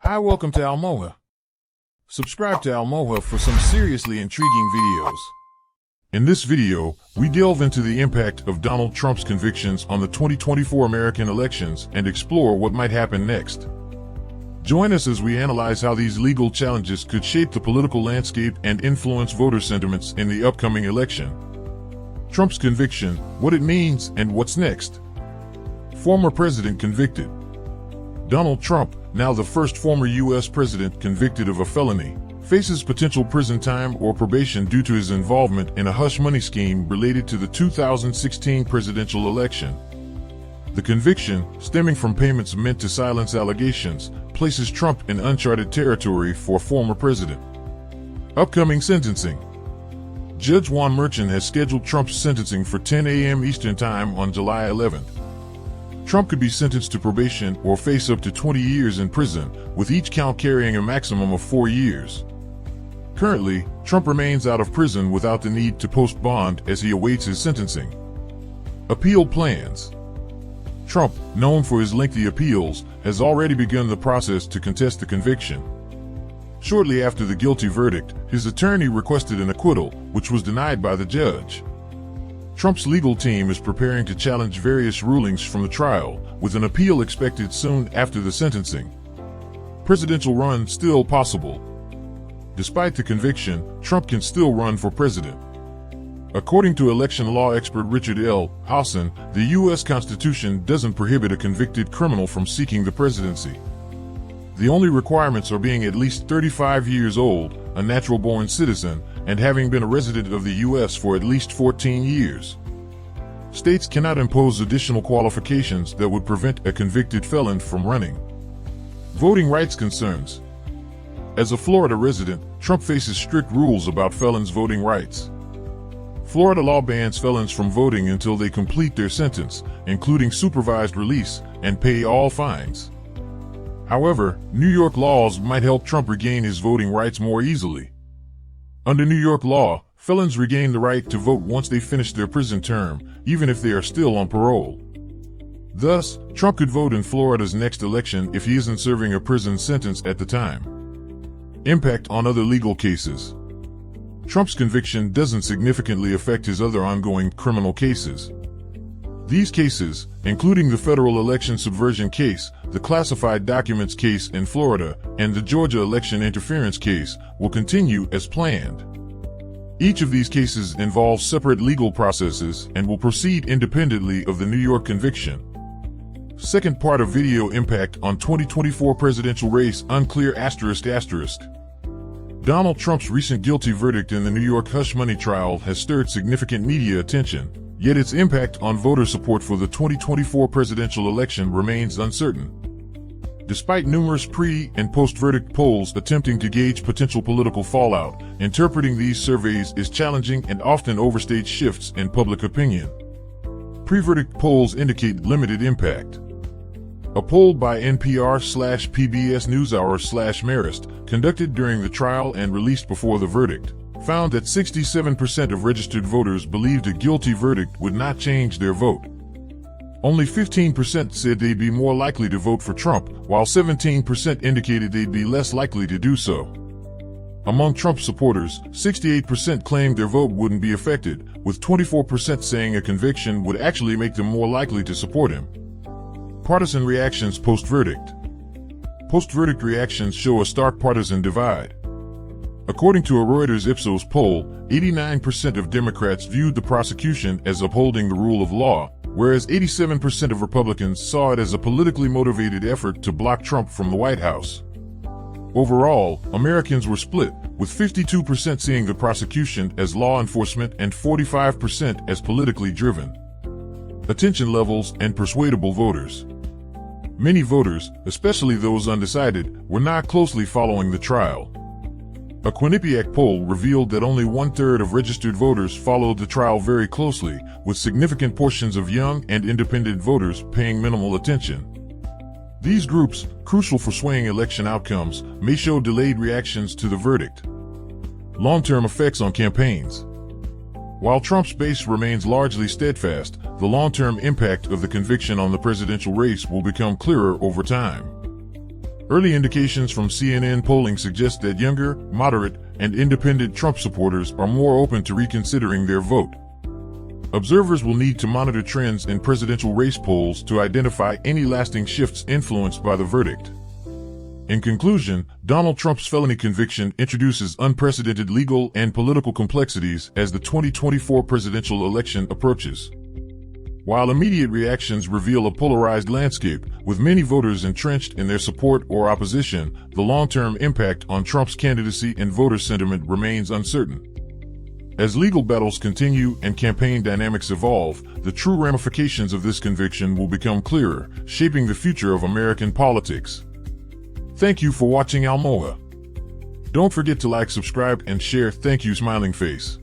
Hi, welcome to Almoha. Subscribe to Almoha for some seriously intriguing videos. In this video, we delve into the impact of Donald Trump's convictions on the 2024 American elections and explore what might happen next. Join us as we analyze how these legal challenges could shape the political landscape and influence voter sentiments in the upcoming election. Trump's conviction, what it means, and what's next. Former president convicted. Donald Trump, now the first former U.S. president convicted of a felony, faces potential prison time or probation due to his involvement in a hush money scheme related to the 2016 presidential election. The conviction, stemming from payments meant to silence allegations, places Trump in uncharted territory for a former president. Upcoming sentencing. Judge Juan Merchan has scheduled Trump's sentencing for 10 a.m. Eastern Time on July 11th. Trump could be sentenced to probation or face up to 20 years in prison, with each count carrying a maximum of 4 years. Currently, Trump remains out of prison without the need to post bond as he awaits his sentencing. Appeal plans. Trump, known for his lengthy appeals, has already begun the process to contest the conviction. Shortly after the guilty verdict, his attorney requested an acquittal, which was denied by the judge. Trump's legal team is preparing to challenge various rulings from the trial, with an appeal expected soon after the sentencing. Presidential run still possible. Despite the conviction, Trump can still run for president. According to election law expert Richard L. Hausen, the U.S. Constitution doesn't prohibit a convicted criminal from seeking the presidency. The only requirements are being at least 35 years old, a natural-born citizen, and having been a resident of the U.S. for at least 14 years. States cannot impose additional qualifications that would prevent a convicted felon from running. Voting rights concerns. As a Florida resident, Trump faces strict rules about felons' voting rights. Florida law bans felons from voting until they complete their sentence, including supervised release, and pay all fines. However, New York laws might help Trump regain his voting rights more easily. Under New York law, felons regain the right to vote once they finish their prison term, even if they are still on parole. Thus, Trump could vote in Florida's next election if he isn't serving a prison sentence at the time. Impact on other legal cases. Trump's conviction doesn't significantly affect his other ongoing criminal cases. These cases, including the federal election subversion case, the classified documents case in Florida, and the Georgia election interference case, will continue as planned. Each of these cases involves separate legal processes and will proceed independently of the New York conviction. Second part of video: impact on 2024 presidential race unclear ****. Donald Trump's recent guilty verdict in the New York hush money trial has stirred significant media attention, yet its impact on voter support for the 2024 presidential election remains uncertain. Despite numerous pre- and post-verdict polls attempting to gauge potential political fallout, interpreting these surveys is challenging and often overstates shifts in public opinion. Pre-verdict polls indicate limited impact. A poll by NPR/PBS NewsHour/Marist, conducted during the trial and released before the verdict, found that 67% of registered voters believed a guilty verdict would not change their vote. Only 15% said they'd be more likely to vote for Trump, while 17% indicated they'd be less likely to do so. Among Trump supporters, 68% claimed their vote wouldn't be affected, with 24% saying a conviction would actually make them more likely to support him. Partisan reactions post-verdict. Post-verdict reactions show a stark partisan divide. According to a Reuters Ipsos poll, 89% of Democrats viewed the prosecution as upholding the rule of law, whereas 87% of Republicans saw it as a politically motivated effort to block Trump from the White House. Overall, Americans were split, with 52% seeing the prosecution as law enforcement and 45% as politically driven. Attention levels and persuadable voters. Many voters, especially those undecided, were not closely following the trial. A Quinnipiac poll revealed that only 1/3 of registered voters followed the trial very closely, with significant portions of young and independent voters paying minimal attention. These groups, crucial for swaying election outcomes, may show delayed reactions to the verdict. Long-term effects on campaigns. While Trump's base remains largely steadfast, the long-term impact of the conviction on the presidential race will become clearer over time. Early indications from CNN polling suggest that younger, moderate, and independent Trump supporters are more open to reconsidering their vote. Observers will need to monitor trends in presidential race polls to identify any lasting shifts influenced by the verdict. In conclusion, Donald Trump's felony conviction introduces unprecedented legal and political complexities as the 2024 presidential election approaches. While immediate reactions reveal a polarized landscape, with many voters entrenched in their support or opposition, the long-term impact on Trump's candidacy and voter sentiment remains uncertain. As legal battles continue and campaign dynamics evolve, the true ramifications of this conviction will become clearer, shaping the future of American politics. Thank you for watching Almoha. Don't forget to like, subscribe, and share. Thank you, smiling face.